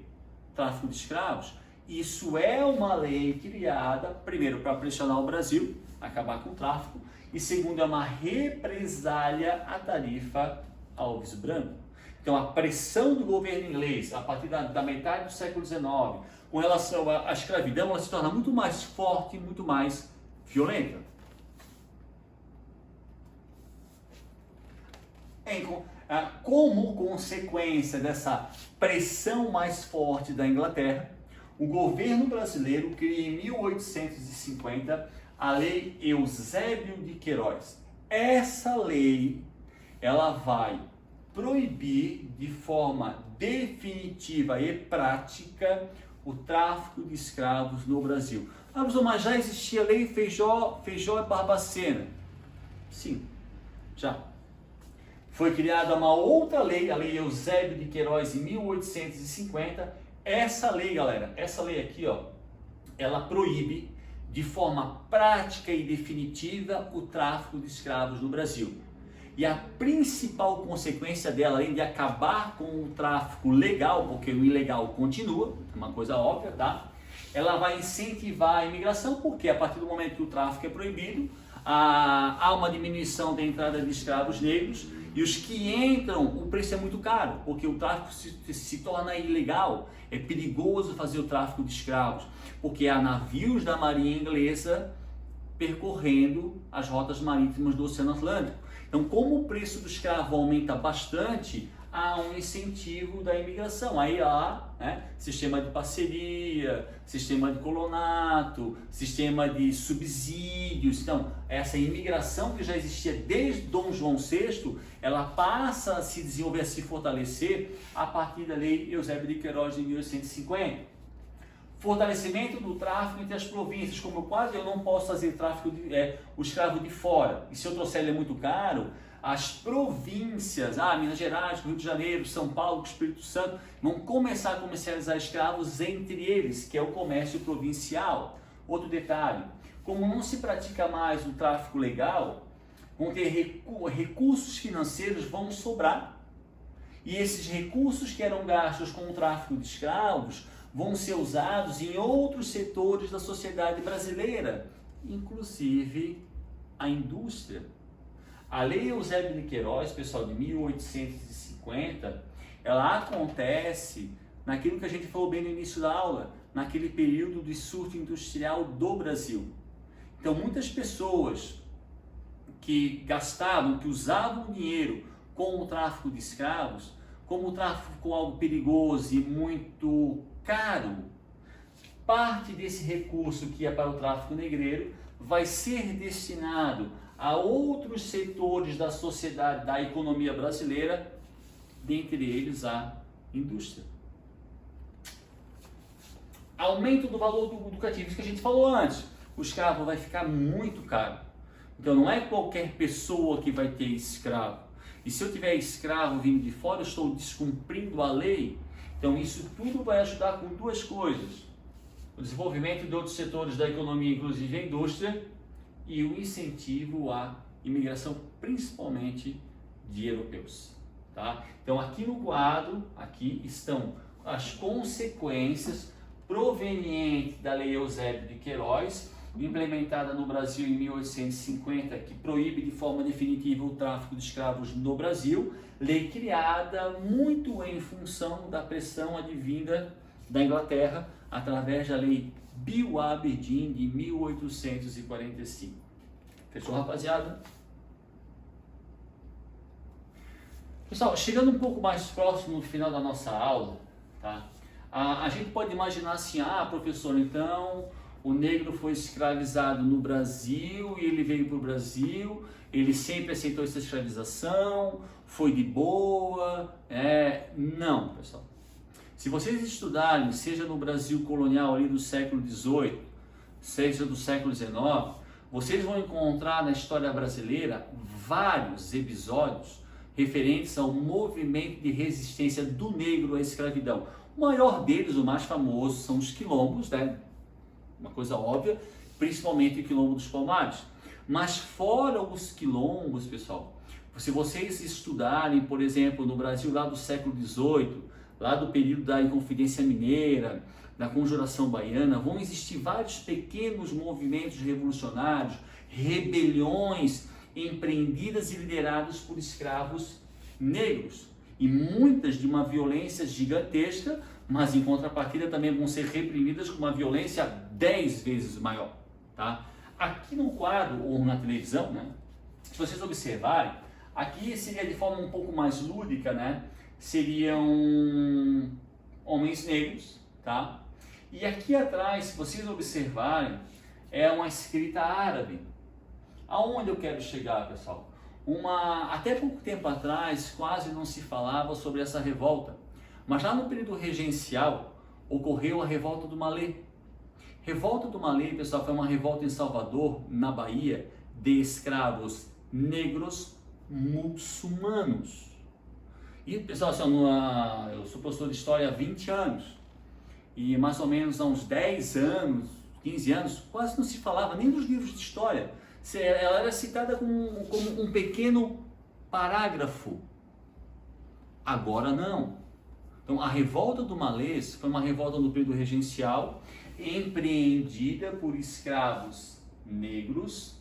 tráfico de escravos. Isso é uma lei criada, primeiro, para pressionar o Brasil, acabar com o tráfico, e segundo, é uma represália à tarifa Alves Branco. Então, a pressão do governo inglês, a partir da metade do século XIX, com relação à escravidão, ela se torna muito mais forte, muito mais violenta. Como consequência dessa pressão mais forte da Inglaterra, o governo brasileiro cria em 1850 a Lei Eusébio de Queiroz. Essa lei, ela vai proibir de forma definitiva e prática o tráfico de escravos no Brasil. Mas já existia a Lei Feijó e Barbacena? Sim, já. Foi criada uma outra lei, a Lei Eusébio de Queiroz, em 1850. Essa lei, galera, essa lei aqui, ó, ela proíbe de forma prática e definitiva o tráfico de escravos no Brasil. E a principal consequência dela, além de acabar com o tráfico legal, porque o ilegal continua, é uma coisa óbvia, tá? Ela vai incentivar a imigração, porque a partir do momento que o tráfico é proibido, há uma diminuição da entrada de escravos negros, e os que entram, o preço é muito caro, porque o tráfico se torna ilegal, é perigoso fazer o tráfico de escravos, porque há navios da marinha inglesa percorrendo as rotas marítimas do Oceano Atlântico. Então, como o preço do escravo aumenta bastante, há um incentivo da imigração. Aí há, né, sistema de parceria, sistema de colonato, sistema de subsídios. Então, essa imigração que já existia desde Dom João VI, ela passa a se desenvolver, a se fortalecer a partir da Lei Eusébio de Queiroz de 1850. Fortalecimento do tráfico entre as províncias, como eu não posso fazer tráfico o escravo de fora, e se eu trouxer ele é muito caro, as províncias, Minas Gerais, Rio de Janeiro, São Paulo, Espírito Santo, vão começar a comercializar escravos entre eles, que é o comércio provincial. Outro detalhe, como não se pratica mais o tráfico legal, vão ter recursos financeiros vão sobrar, e esses recursos que eram gastos com o tráfico de escravos vão ser usados em outros setores da sociedade brasileira, inclusive a indústria. A Lei Eusébio de Queiroz, pessoal, de 1850, ela acontece naquilo que a gente falou bem no início da aula, naquele período de surto industrial do Brasil. Então, muitas pessoas que gastavam, que usavam o dinheiro com o tráfico de escravos, como o tráfico com algo perigoso e muito caro, parte desse recurso que ia para o tráfico negreiro vai ser destinado a outros setores da sociedade, da economia brasileira, dentre eles a indústria. Aumento do valor do cativo, isso que a gente falou antes, o escravo vai ficar muito caro. Então não é qualquer pessoa que vai ter escravo. E se eu tiver escravo vindo de fora, eu estou descumprindo a lei. Então isso tudo vai ajudar com duas coisas: o desenvolvimento de outros setores da economia, inclusive a indústria, e o incentivo à imigração, principalmente de europeus. Tá? Então aqui no quadro, aqui estão as consequências provenientes da Lei Eusébio de Queiroz, implementada no Brasil em 1850, que proíbe de forma definitiva o tráfico de escravos no Brasil, lei criada muito em função da pressão advinda da Inglaterra, através da Lei Bill Aberdeen de 1845. Fechou, rapaziada? Pessoal, chegando um pouco mais próximo no final da nossa aula, tá? A gente pode imaginar assim, professor, então o negro foi escravizado no Brasil e ele veio para o Brasil, ele sempre aceitou essa escravização, foi de boa. Não, pessoal. Se vocês estudarem, seja no Brasil colonial ali do século XVIII, seja do século XIX, vocês vão encontrar na história brasileira vários episódios referentes ao movimento de resistência do negro à escravidão. O maior deles, o mais famoso, são os quilombos, né? Uma coisa óbvia, principalmente o quilombo dos Palmares. Mas fora os quilombos, pessoal, se vocês estudarem, por exemplo, no Brasil lá do século XVIII, lá do período da Inconfidência Mineira, da Conjuração Baiana, vão existir vários pequenos movimentos revolucionários, rebeliões empreendidas e lideradas por escravos negros. E muitas de uma violência gigantesca, mas em contrapartida também vão ser reprimidas com uma violência 10 vezes maior. Tá? Aqui no quadro, ou na televisão, né, se vocês observarem, aqui seria de forma um pouco mais lúdica, né, seriam homens negros, tá? E aqui atrás, se vocês observarem, é uma escrita árabe. Aonde eu quero chegar, pessoal? Até pouco tempo atrás, quase não se falava sobre essa revolta. Mas lá no período regencial, ocorreu a Revolta do Malê. Revolta do Malê, pessoal, foi uma revolta em Salvador, na Bahia, de escravos negros muçulmanos. E, pessoal, assim, eu sou professor de História há 20 anos. E mais ou menos há uns 10 anos, 15 anos, quase não se falava nem dos livros de História. Ela era citada como um pequeno parágrafo. Agora não. Então a revolta do Malês foi uma revolta no período regencial, empreendida por escravos negros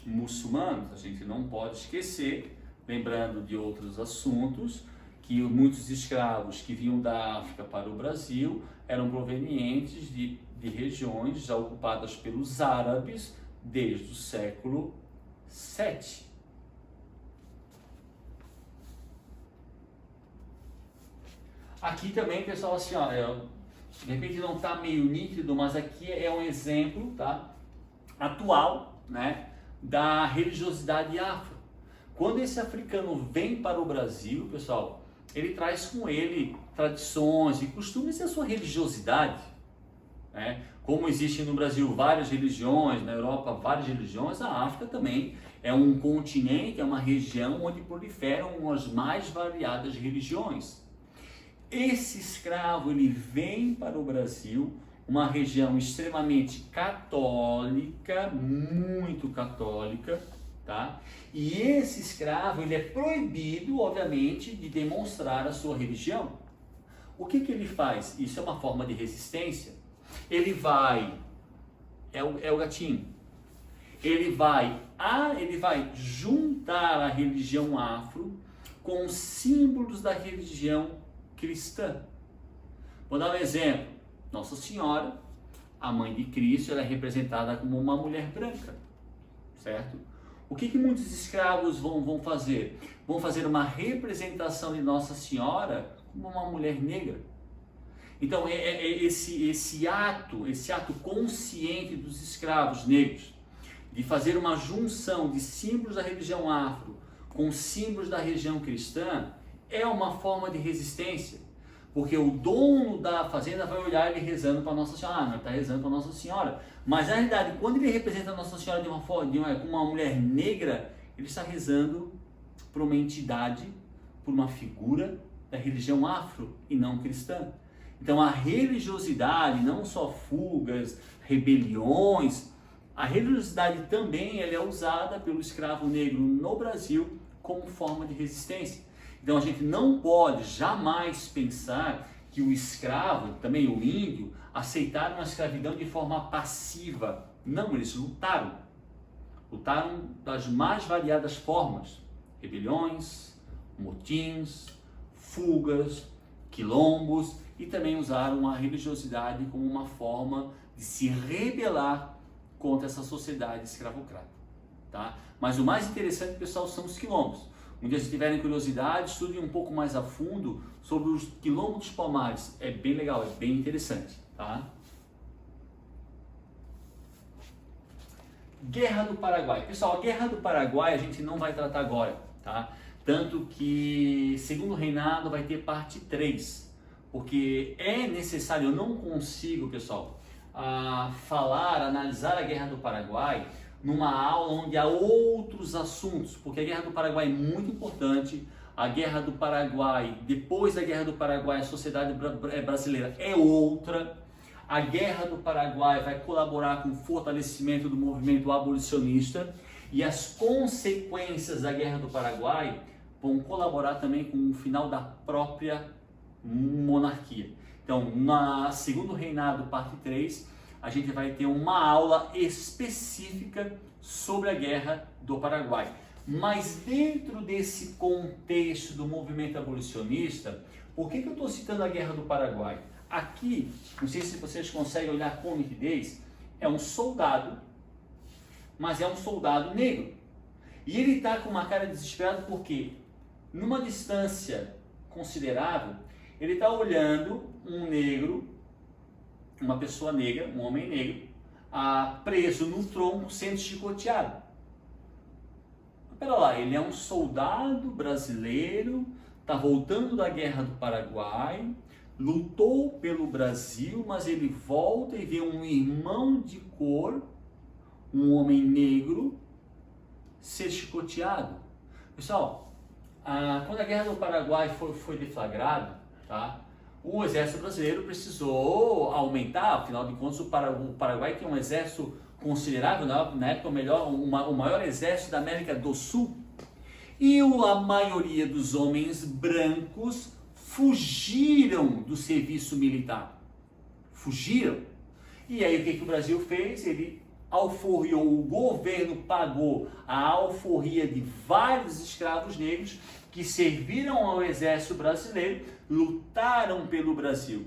muçulmanos. A gente não pode esquecer, lembrando de outros assuntos, que muitos escravos que vinham da África para o Brasil eram provenientes de regiões já ocupadas pelos árabes desde o século VII. Aqui também, pessoal, assim, ó, de repente não está meio nítido, mas aqui é um exemplo, tá, atual, né, da religiosidade afro. Quando esse africano vem para o Brasil, pessoal, ele traz com ele tradições e costumes da sua religiosidade, né? Como existem no Brasil várias religiões, na Europa várias religiões, a África também é um continente, é uma região onde proliferam as mais variadas religiões. Esse escravo, ele vem para o Brasil, uma região extremamente católica, muito católica, tá? E esse escravo, ele é proibido, obviamente, de demonstrar a sua religião. O que que ele faz? Isso é uma forma de resistência. Ele vai, é o gatinho, ele vai juntar a religião afro com os símbolos da religião cristã. Vou dar um exemplo. Nossa Senhora, a mãe de Cristo, ela é representada como uma mulher branca, certo? O que que muitos escravos vão fazer? Vão fazer uma representação de Nossa Senhora como uma mulher negra. Então esse ato consciente dos escravos negros de fazer uma junção de símbolos da religião afro com símbolos da religião cristã é uma forma de resistência, porque o dono da fazenda vai olhar ele rezando para Nossa Senhora, ele está rezando para Nossa Senhora, mas na realidade quando ele representa Nossa Senhora de uma forma, como uma mulher negra, ele está rezando por uma entidade, por uma figura da religião afro e não cristã. Então a religiosidade, não só fugas, rebeliões, a religiosidade também ela é usada pelo escravo negro no Brasil como forma de resistência. Então a gente não pode jamais pensar que o escravo, também o índio, aceitaram a escravidão de forma passiva. Não, eles lutaram. Lutaram das mais variadas formas. Rebeliões, motins, fugas, quilombos, e também usaram a religiosidade como uma forma de se rebelar contra essa sociedade escravocrata, tá? Mas o mais interessante, pessoal, são os quilombos. Um dia, se tiverem curiosidade, estudem um pouco mais a fundo sobre os quilombos dos Palmares. É bem legal, é bem interessante, tá? Guerra do Paraguai. Pessoal, a Guerra do Paraguai a gente não vai tratar agora, tá? Tanto que segundo reinado vai ter parte 3. Porque é necessário, eu não consigo, pessoal, analisar a Guerra do Paraguai numa aula onde há outros assuntos, porque a Guerra do Paraguai é muito importante. A Guerra do Paraguai, depois da Guerra do Paraguai, a sociedade brasileira é outra. A Guerra do Paraguai vai colaborar com o fortalecimento do movimento abolicionista e as consequências da Guerra do Paraguai vão colaborar também com o final da própria monarquia. Então, na segundo reinado, parte 3, a gente vai ter uma aula específica sobre a Guerra do Paraguai. Mas dentro desse contexto do movimento abolicionista, por que eu estou citando a Guerra do Paraguai? Aqui, não sei se vocês conseguem olhar com nitidez, é um soldado, mas é um soldado negro. E ele está com uma cara desesperada porque, numa distância considerável, ele está olhando um negro, uma pessoa negra, um homem negro, preso no tronco sendo chicoteado. Pera lá, ele é um soldado brasileiro, está voltando da Guerra do Paraguai, lutou pelo Brasil, mas ele volta e vê um irmão de cor, um homem negro, ser chicoteado. Pessoal, quando a Guerra do Paraguai foi deflagrada, tá? O exército brasileiro precisou aumentar, afinal de contas o Paraguai tem um exército considerável, na época o maior exército da América do Sul, e a maioria dos homens brancos fugiram do serviço militar, fugiram. E aí o que o Brasil fez? Ele alforriou, o governo pagou a alforria de vários escravos negros que serviram ao exército brasileiro, lutaram pelo Brasil.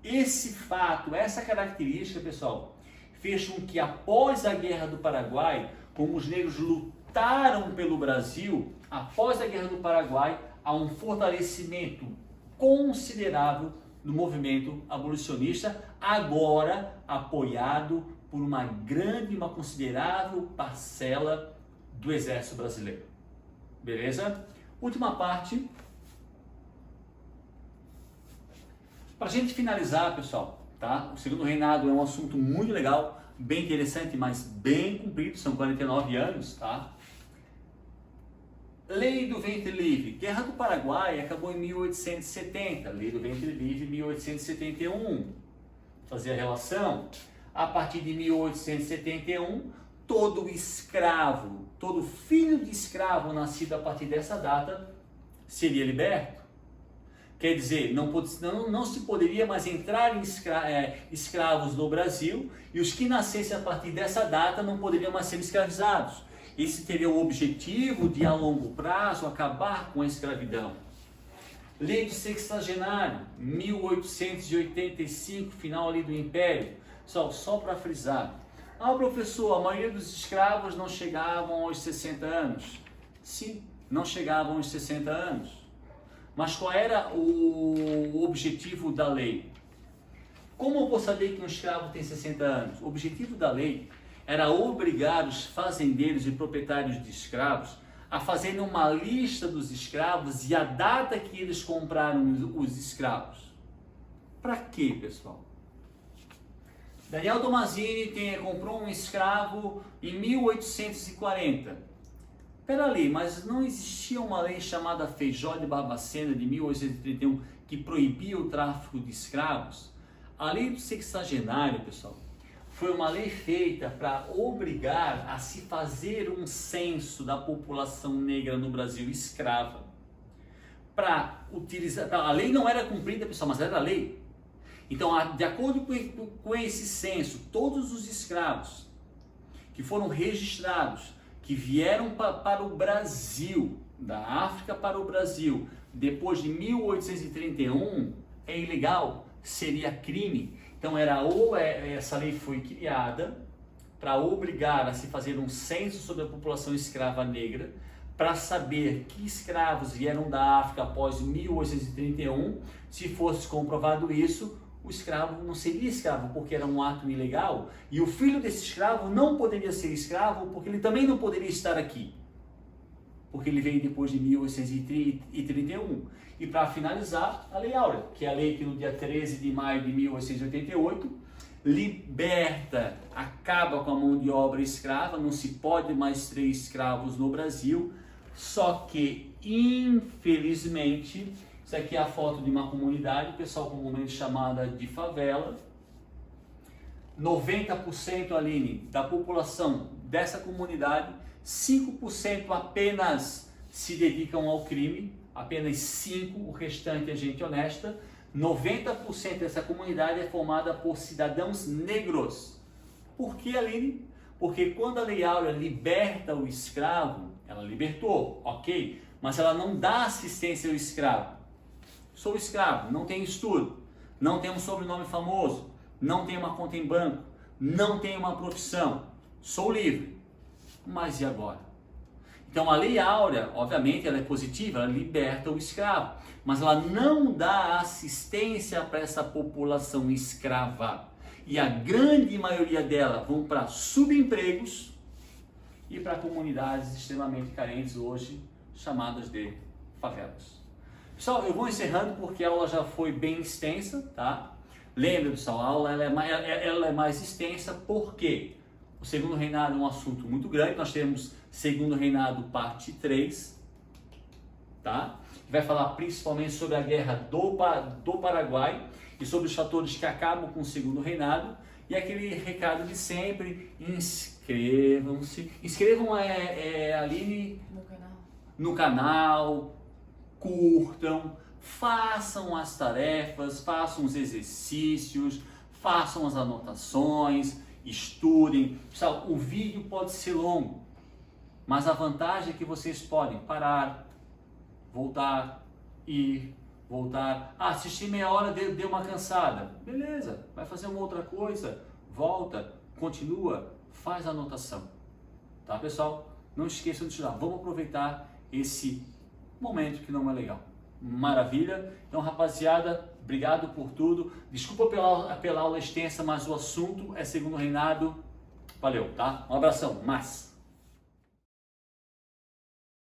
Esse fato, essa característica, pessoal, fez com que após a Guerra do Paraguai, como os negros lutaram pelo Brasil, após a Guerra do Paraguai, há um fortalecimento considerável do movimento abolicionista, agora apoiado por uma grande, uma considerável parcela do Exército Brasileiro. Beleza? Última parte. Para a gente finalizar, pessoal, tá? O segundo reinado é um assunto muito legal, bem interessante, mas bem comprido, são 49 anos, tá? Lei do Ventre Livre. Guerra do Paraguai acabou em 1870. Lei do Ventre Livre, 1871. Fazer a relação. A partir de 1871, todo escravo, todo filho de escravo nascido a partir dessa data seria liberto. Quer dizer, não se poderia mais entrar em escravos no Brasil, e os que nascessem a partir dessa data não poderiam mais ser escravizados. Esse teria o objetivo de, a longo prazo, acabar com a escravidão. Lei do Sexagenário, 1885, final ali do Império. Só para frisar. Professor, a maioria dos escravos não chegavam aos 60 anos. Sim, não chegavam aos 60 anos. Mas qual era o objetivo da lei? Como eu vou saber que um escravo tem 60 anos? O objetivo da lei era obrigar os fazendeiros e proprietários de escravos a fazerem uma lista dos escravos e a data que eles compraram os escravos. Para quê, pessoal? Daniel Tomazini comprou um escravo em 1840. Espera ali, mas não existia uma lei chamada Feijó de Barbacena de 1831 que proibia o tráfico de escravos? A lei do sexagenário, pessoal, foi uma lei feita para obrigar a se fazer um censo da população negra no Brasil escrava. Para utilizar, a lei não era cumprida, pessoal, mas era lei. Então, de acordo com esse censo, todos os escravos que foram registrados, que vieram para o Brasil, da África para o Brasil, depois de 1831, é ilegal, seria crime. Então, essa lei foi criada para obrigar a se fazer um censo sobre a população escrava negra, para saber que escravos vieram da África após 1831. Se fosse comprovado isso, o escravo não seria escravo porque era um ato ilegal, e o filho desse escravo não poderia ser escravo porque ele também não poderia estar aqui, porque ele veio depois de 1831. E para finalizar, a Lei Áurea, que é a lei que no dia 13 de maio de 1888 liberta, acaba com a mão de obra escrava, não se pode mais ter escravos no Brasil, só que, infelizmente, isso aqui é a foto de uma comunidade, pessoal, comumente chamada de favela. 90%, Aline, da população dessa comunidade, 5% apenas se dedicam ao crime, apenas 5%, o restante é gente honesta. 90% dessa comunidade é formada por cidadãos negros. Por que, Aline? Porque quando a Lei Áurea liberta o escravo, ela libertou, ok, mas ela não dá assistência ao escravo. Sou escravo, não tenho estudo, não tenho um sobrenome famoso, não tenho uma conta em banco, não tenho uma profissão, sou livre. Mas e agora? Então a Lei Áurea, obviamente, ela é positiva, ela liberta o escravo, mas ela não dá assistência para essa população escrava. E a grande maioria dela vão para subempregos e para comunidades extremamente carentes hoje, chamadas de favelas. Pessoal, eu vou encerrando porque a aula já foi bem extensa, tá? Lembra, pessoal, a aula ela é mais extensa porque o segundo reinado é um assunto muito grande. Nós temos segundo reinado parte 3, tá? Que vai falar principalmente sobre a guerra do Paraguai e sobre os fatores que acabam com o segundo reinado. E aquele recado de sempre: inscrevam-se. Inscrevam Aline no canal, curtam, façam as tarefas, façam os exercícios, façam as anotações, estudem. Pessoal, o vídeo pode ser longo, mas a vantagem é que vocês podem parar, voltar, ir, voltar. Assistir meia hora, deu uma cansada. Beleza, vai fazer uma outra coisa, volta, continua, faz a anotação. Tá, pessoal? Não esqueçam de estudar. Vamos aproveitar esse momento que não é legal. Maravilha? Então, rapaziada, obrigado por tudo. Desculpa pela aula extensa, mas o assunto é segundo reinado. Valeu, tá? Um abração, mas...